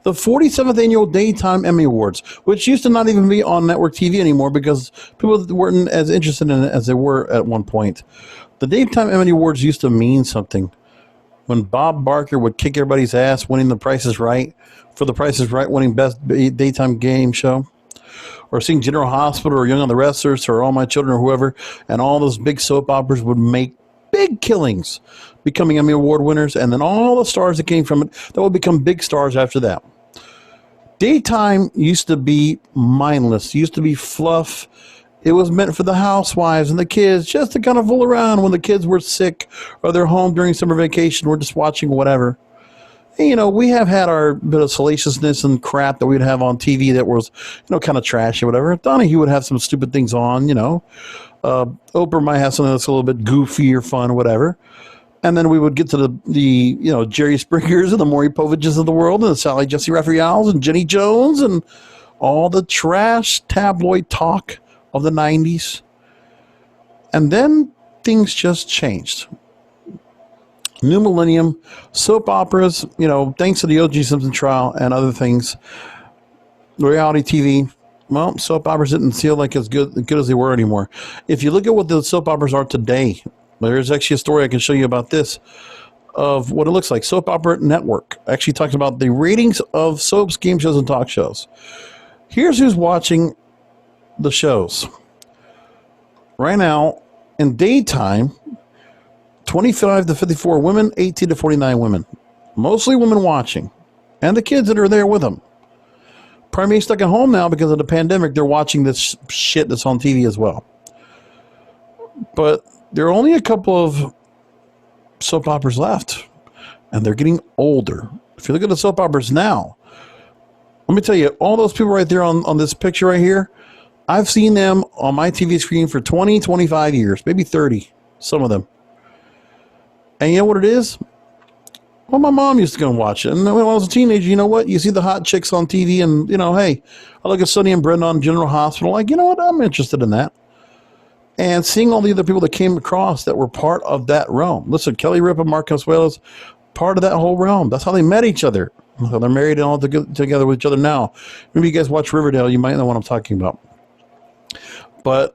the 47th annual Daytime Emmy Awards, which used to not even be on network TV anymore because people weren't as interested in it as they were at one point. The Daytime Emmy Awards used to mean something. When Bob Barker would kick everybody's ass winning The Price is Right, for The Price is Right winning Best Daytime Game Show, or seeing General Hospital or Young on the Wrestlers or All My Children or whoever, and all those big soap operas would make big killings, becoming Emmy Award winners, and then all the stars that came from it that would become big stars after that. Daytime used to be mindless, used to be fluff. It was meant for the housewives and the kids just to kind of fool around when the kids were sick or they're home during summer vacation. We're just watching whatever. And, you know, we have had our bit of salaciousness and crap that we'd have on TV that was, you know, kind of trashy or whatever. Donahue would have some stupid things on, you know. Oprah might have something that's a little bit goofy or fun or whatever. And then we would get to the you know, Jerry Springers and the Maury Povages of the world and the Sally Jesse Raphaels and Jenny Jones and all the trash tabloid talk of the 90s. And then things just changed. New millennium, soap operas, you know, thanks to the O.J. Simpson trial and other things, reality TV, well, soap operas didn't feel like as good as they were anymore. If you look at what the soap operas are today, there's actually a story I can show you about this, of what it looks like. Soap Opera Network actually talks about the ratings of soaps, game shows, and talk shows. Here's who's watching the shows. Right now, in daytime, 25 to 54 women, 18 to 49 women. Mostly women watching. And the kids that are there with them. Primarily stuck at home now because of the pandemic. They're watching this shit that's on TV as well. But there are only a couple of soap operas left. And they're getting older. If you look at the soap operas now, let me tell you, all those people right there on this picture right here, I've seen them on my TV screen for 20, 25 years, maybe 30, some of them. And you know what it is? Well, my mom used to go and watch it. And when I was a teenager, you know what? You see the hot chicks on TV and, you know, hey, I look at Sonny and Brenda on General Hospital. Like, you know what? I'm interested in that. And seeing all the other people that came across that were part of that realm. Listen, Kelly Ripa, Mark Consuelos, part of that whole realm. That's how they met each other. So they're married and all together with each other now. Maybe you guys watch Riverdale. You might know what I'm talking about. But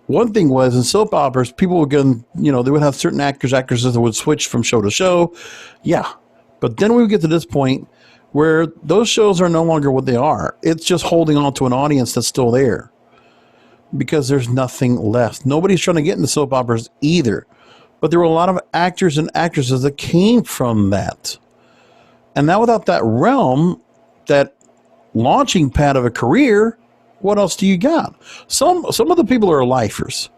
one thing was, in soap operas, people would get, you know, they would have certain actors, actresses that would switch from show to show. Yeah. But then we would get to this point where those shows are no longer what they are. It's just holding on to an audience that's still there because there's nothing left. Nobody's trying to get into soap operas either. But there were a lot of actors and actresses that came from that. And now without that realm, that launching pad of a career, what else do you got? Some of the people are lifers,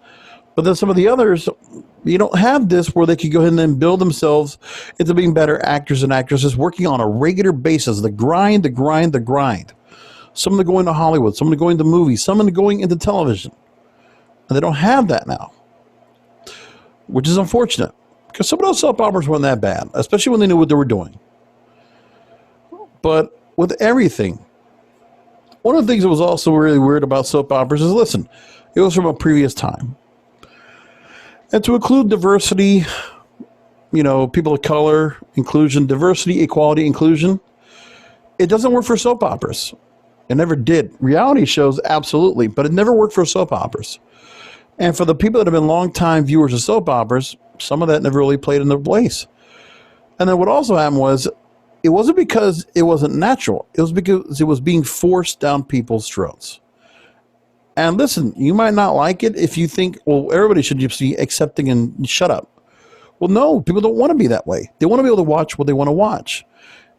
but then some of the others, you don't have this where they could go ahead and then build themselves into being better actors and actresses, working on a regular basis. The grind. Some of them going to Hollywood, some of them going to movies, some of them going into television. And they don't have that now, which is unfortunate because some of those soap operas weren't that bad, especially when they knew what they were doing. But with everything, one of the things that was also really weird about soap operas is, listen, it was from a previous time. And to include diversity, you know, people of color, inclusion, diversity, equality, inclusion, it doesn't work for soap operas. It never did. Reality shows, absolutely, but it never worked for soap operas. And for the people that have been longtime viewers of soap operas, some of that never really played in their place. And then what also happened was, it wasn't because it wasn't natural. It was because it was being forced down people's throats. And listen, you might not like it if you think, well, everybody should just be accepting and shut up. Well, no, people don't want to be that way. They want to be able to watch what they want to watch.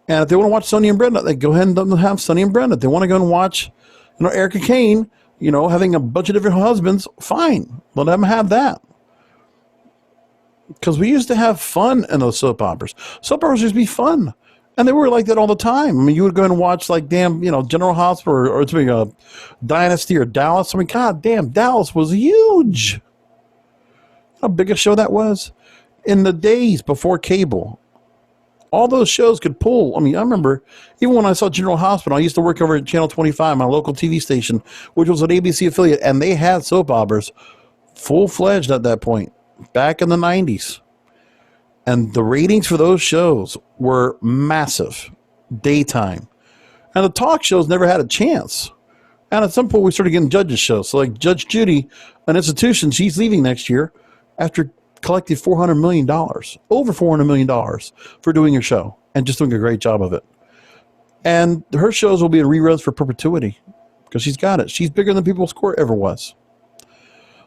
And if they want to watch Sonny and Brenda, they go ahead and have Sonny and Brenda. If they want to go and watch, you know, Erica Kane, you know, having a bunch of different husbands, fine. Let them have that. Because we used to have fun in those soap operas. Soap operas used to be fun. And they were like that all the time. I mean, you would go and watch, like, damn, you know, General Hospital or Dynasty or Dallas. I mean, god damn, Dallas was huge. How big a show that was. In the days before cable, all those shows could pull. I mean, I remember, even when I saw General Hospital, I used to work over at Channel 25, my local TV station, which was an ABC affiliate, and they had soap operas full-fledged at that point, back in the 90s. And the ratings for those shows were massive. Daytime. And the talk shows never had a chance. And at some point, we started getting judges' shows. So, like Judge Judy, an institution, she's leaving next year after collecting $400 million, over $400 million for doing her show and just doing a great job of it. And her shows will be in reruns for perpetuity because she's got it. She's bigger than People's Court ever was.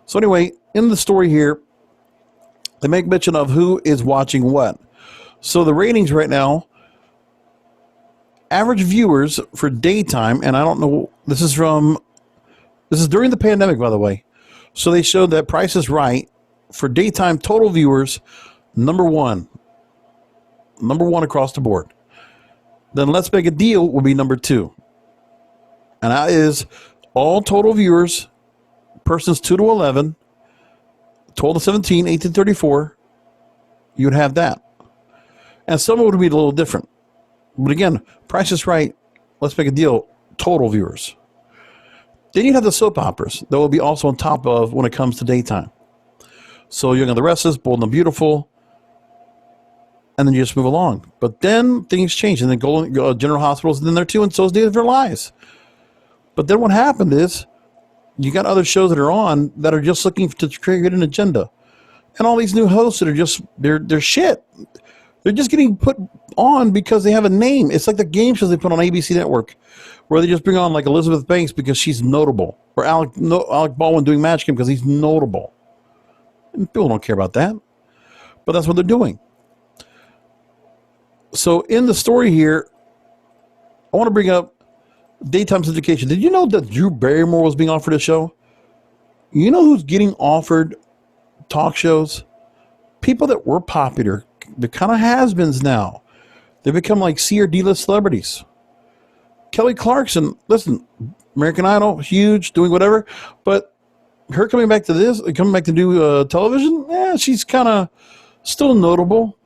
So anyway, in the story here, they make mention of who is watching what. So the ratings right now, average viewers for daytime, and I don't know, this is during the pandemic, by the way. So they showed that Price is Right for daytime total viewers, number one across the board. Then Let's Make a Deal will be number 2. And that is all total viewers, persons 2 to 11, 12 to 17, 18 to 34, you'd have that. And some would be a little different. But again, Price is Right, Let's Make a Deal, total viewers. Then you have the soap operas that will be also on top of when it comes to daytime. So Young and the Restless, Bold and the Beautiful, and then you just move along. But then things change, and then General Hospital's in there too, and so is Day of Their Lives. But then what happened is you got other shows that are on that are just looking to create an agenda. And all these new hosts that are just, they're shit. They're just getting put on because they have a name. It's like the game shows they put on ABC Network where they just bring on like Elizabeth Banks because she's notable, or Alec Baldwin doing Match Game because he's notable. And people don't care about that. But that's what they're doing. So in the story here, I want to bring up daytime syndication. Did you know that Drew Barrymore was being offered a show? You know who's getting offered talk shows? People that were popular. They're kind of has-beens now. They become like C or D-list celebrities. Kelly Clarkson, listen, American Idol, huge, doing whatever, but her coming back to do television, she's kind of still notable.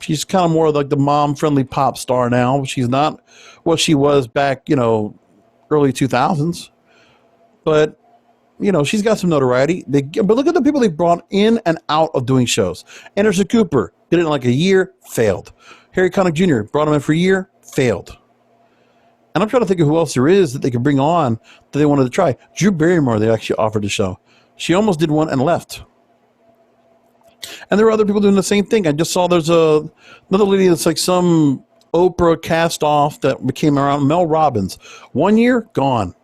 She's kind of more like the mom-friendly pop star now. She's not what she was back, early 2000s. But, she's got some notoriety. But look at the people they brought in and out of doing shows. Anderson Cooper did it in like a year, failed. Harry Connick Jr. brought him in for a year, failed. And I'm trying to think of who else there is that they could bring on that they wanted to try. Drew Barrymore, they actually offered the show. She almost did one and left. And there were other people doing the same thing. I just saw there's another lady that's like some Oprah cast off that became around, Mel Robbins. 1 year, gone.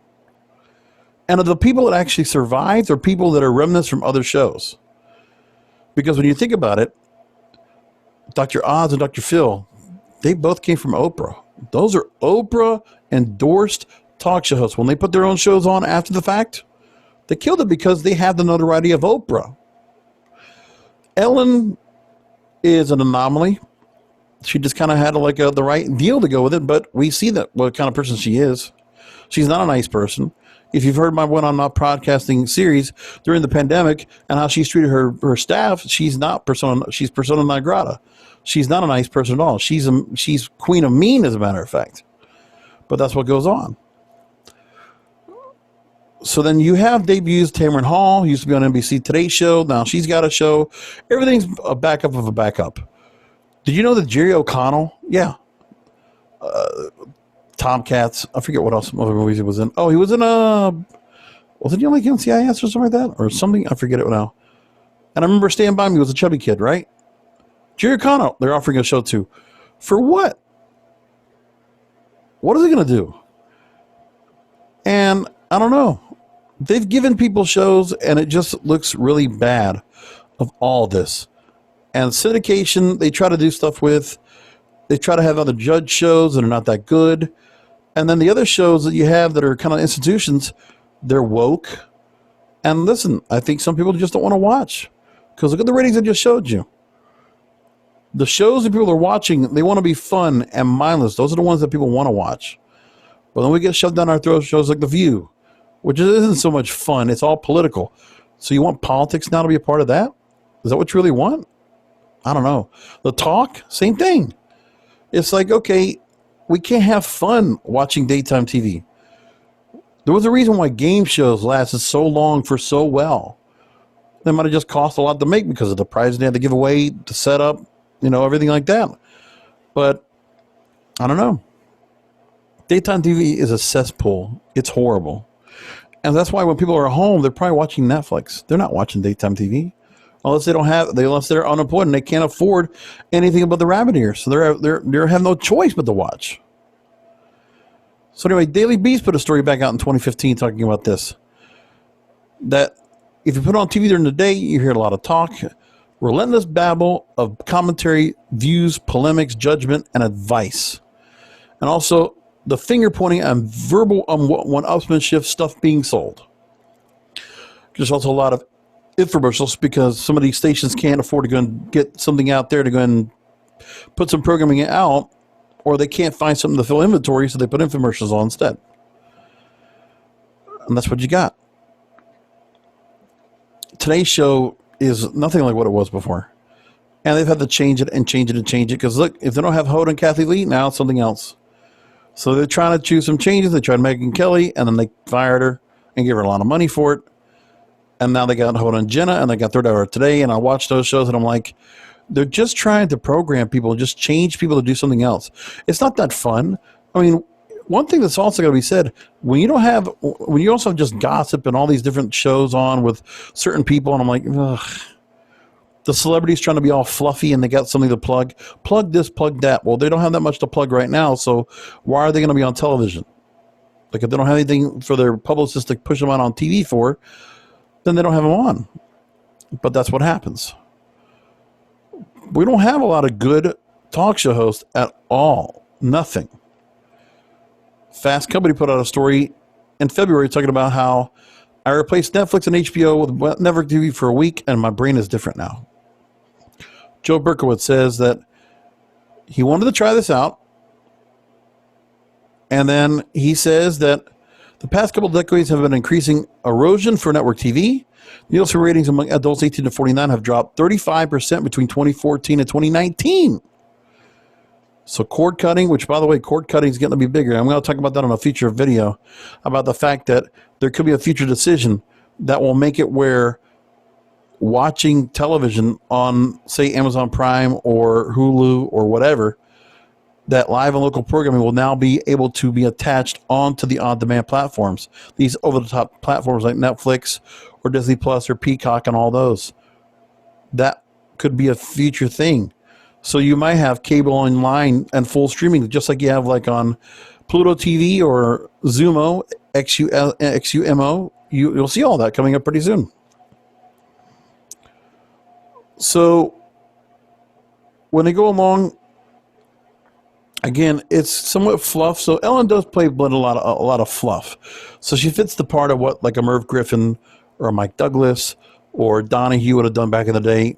And of the people that actually survived are people that are remnants from other shows. Because when you think about it, Dr. Oz and Dr. Phil, they both came from Oprah. Those are Oprah endorsed talk show hosts. When they put their own shows on after the fact, they killed it because they have the notoriety of Oprah. Ellen is an anomaly. She just kind of had the right deal to go with it, but we see that what kind of person she is. She's not a nice person. If you've heard my When I'm Not Podcasting series during the pandemic and how she's treated her staff, she's persona non grata. She's not a nice person at all. She's queen of mean, as a matter of fact. But that's what goes on. So then you have debuts. Tamron Hall used to be on NBC Today's Show. Now she's got a show. Everything's a backup of a backup. Did you know that Jerry O'Connell? Yeah. Tomcats. I forget what else other movies he was in. Oh, he was in was it like NCIS or something like that? Or something? I forget it now. And I remember Stand By Me was a chubby kid, right? Jerry O'Connell, they're offering a show too. For what? What are they going to do? And I don't know. They've given people shows and it just looks really bad of all this. And syndication, they try to do stuff with. They try to have other judge shows that are not that good. And then the other shows that you have that are kind of institutions, they're woke. And listen, I think some people just don't want to watch. Because look at the ratings I just showed you. The shows that people are watching, they want to be fun and mindless. Those are the ones that people want to watch. But then we get shoved down our throats shows like The View, which isn't so much fun. It's all political. So you want politics now to be a part of that? Is that what you really want? I don't know. The Talk, same thing. It's like, okay, we can't have fun watching daytime TV. There was a reason why game shows lasted so long for so well. They might have just cost a lot to make because of the prizes they had to give away, the setup, everything like that. But I don't know. Daytime TV is a cesspool. It's horrible. And that's why when people are at home, they're probably watching Netflix. They're not watching daytime TV. Unless they're unemployed and they can't afford anything but the rabbit ears. So they have no choice but to watch. So anyway, Daily Beast put a story back out in 2015 talking about this. That if you put it on TV during the day, you hear a lot of talk, relentless babble of commentary, views, polemics, judgment, and advice. And also the finger pointing and verbal one-upsmanship stuff being sold. There's also a lot of infomercials because some of these stations can't afford to go and get something out there to go and put some programming out, or they can't find something to fill inventory, so they put infomercials on instead. And that's what you got. Today's show is nothing like what it was before. And they've had to change it and change it and change it because, look, if they don't have Hoda and Kathy Lee, now it's something else. So they're trying to choose some changes. They tried Megyn Kelly, and then they fired her and gave her a lot of money for it. And now they got Hoda and Jenna, and they got Third Hour Today, and I watch those shows, and I'm like, they're just trying to program people, just change people to do something else. It's not that fun. I mean, one thing that's also got to be said, when you also have just gossip and all these different shows on with certain people, and I'm like, ugh. The celebrities trying to be all fluffy and they got something to plug this, plug that. Well, they don't have that much to plug right now, so why are they going to be on television? Like, if they don't have anything for their publicists to push them out on TV for, then they don't have them on. But that's what happens. We don't have a lot of good talk show hosts at all. Nothing. Fast Company put out a story in February talking about how I replaced Netflix and HBO with Network TV for a week, and my brain is different now. Joe Berkowitz says that he wanted to try this out, and then he says that the past couple of decades have been increasing erosion for network TV. Nielsen ratings among adults 18 to 49 have dropped 35% between 2014 and 2019. So cord cutting, which, by the way, cord cutting is getting to be bigger. I'm going to talk about that on a future video, about the fact that there could be a future decision that will make it where watching television on, say, Amazon Prime or Hulu or whatever, that live and local programming will now be able to be attached onto the on-demand platforms. These over-the-top platforms like Netflix or Disney Plus or Peacock and all those. That could be a future thing. So you might have cable online and full streaming, just like you have like on Pluto TV or Xumo, XUMO. You'll see all that coming up pretty soon. So when they go along, again, it's somewhat fluff. So Ellen does play a lot of fluff. So she fits the part of what like a Merv Griffin or a Mike Douglas or Donahue would have done back in the day,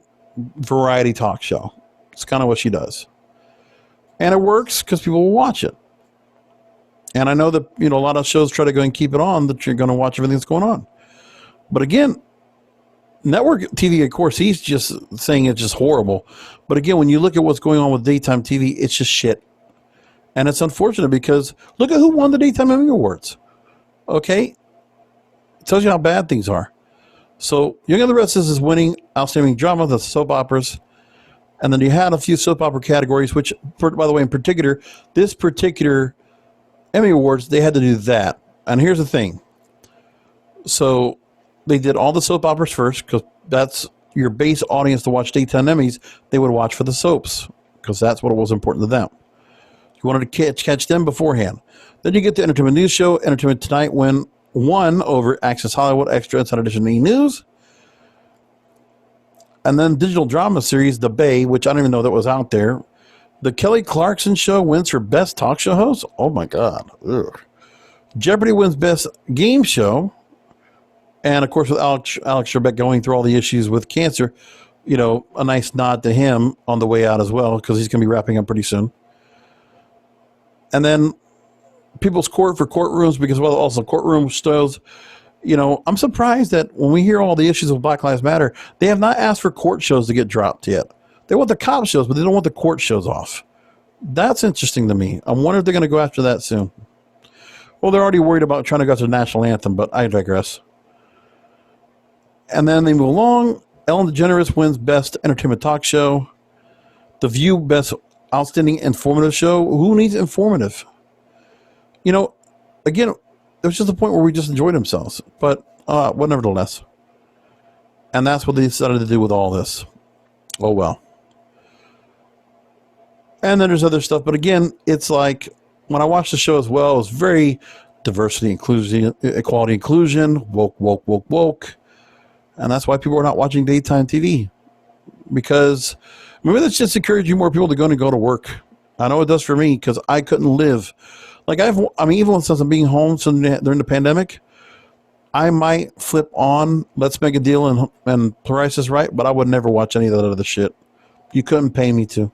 variety talk show. It's kind of what she does. And it works because people will watch it. And I know that, a lot of shows try to go and keep it on, that you're going to watch everything that's going on. But again, network TV, of course, he's just saying it's just horrible. But again, when you look at what's going on with daytime TV, it's just shit. And it's unfortunate because look at who won the Daytime Emmy Awards. Okay? It tells you how bad things are. So Young and the Restless is winning Outstanding Drama, the soap operas. And then you had a few soap opera categories, which, by the way, in particular, this particular Emmy Awards, they had to do that. And here's the thing. So they did all the soap operas first because that's your base audience to watch daytime Emmys. They would watch for the soaps because that's what was important to them. You wanted to catch them beforehand. Then you get the Entertainment News Show. Entertainment Tonight won over Access Hollywood, Extra, Inside Edition, E! News. And then digital drama series, The Bay, which I don't even know that was out there. The Kelly Clarkson Show wins for Best Talk Show Host. Oh, my God. Ugh. Jeopardy wins Best Game Show. And, of course, with Alex Trebek going through all the issues with cancer, a nice nod to him on the way out as well, because he's going to be wrapping up pretty soon. And then People's Court for courtrooms, because, well, also courtroom shows. I'm surprised that when we hear all the issues of Black Lives Matter, they have not asked for court shows to get dropped yet. They want the cop shows, but they don't want the court shows off. That's interesting to me. I wonder if they're going to go after that soon. Well, they're already worried about trying to go after the national anthem, but I digress. And then they move along. Ellen DeGeneres wins Best Entertainment Talk Show. The View Best Outstanding Informative Show. Who needs informative? You know, again, it was just a point where we just enjoyed themselves. But well, nevertheless. And that's what they decided to do with all this. Oh, well. And then there's other stuff. But again, it's like when I watched the show as well, it was very diversity, inclusion, equality, inclusion, woke, woke, woke, woke. And that's why people are not watching daytime TV. Because maybe that's just encouraging more people to go to work. I know it does for me because I couldn't live. Like even since I'm being home during the pandemic, I might flip on Let's Make a Deal and Price is Right, but I would never watch any of that other shit. You couldn't pay me to.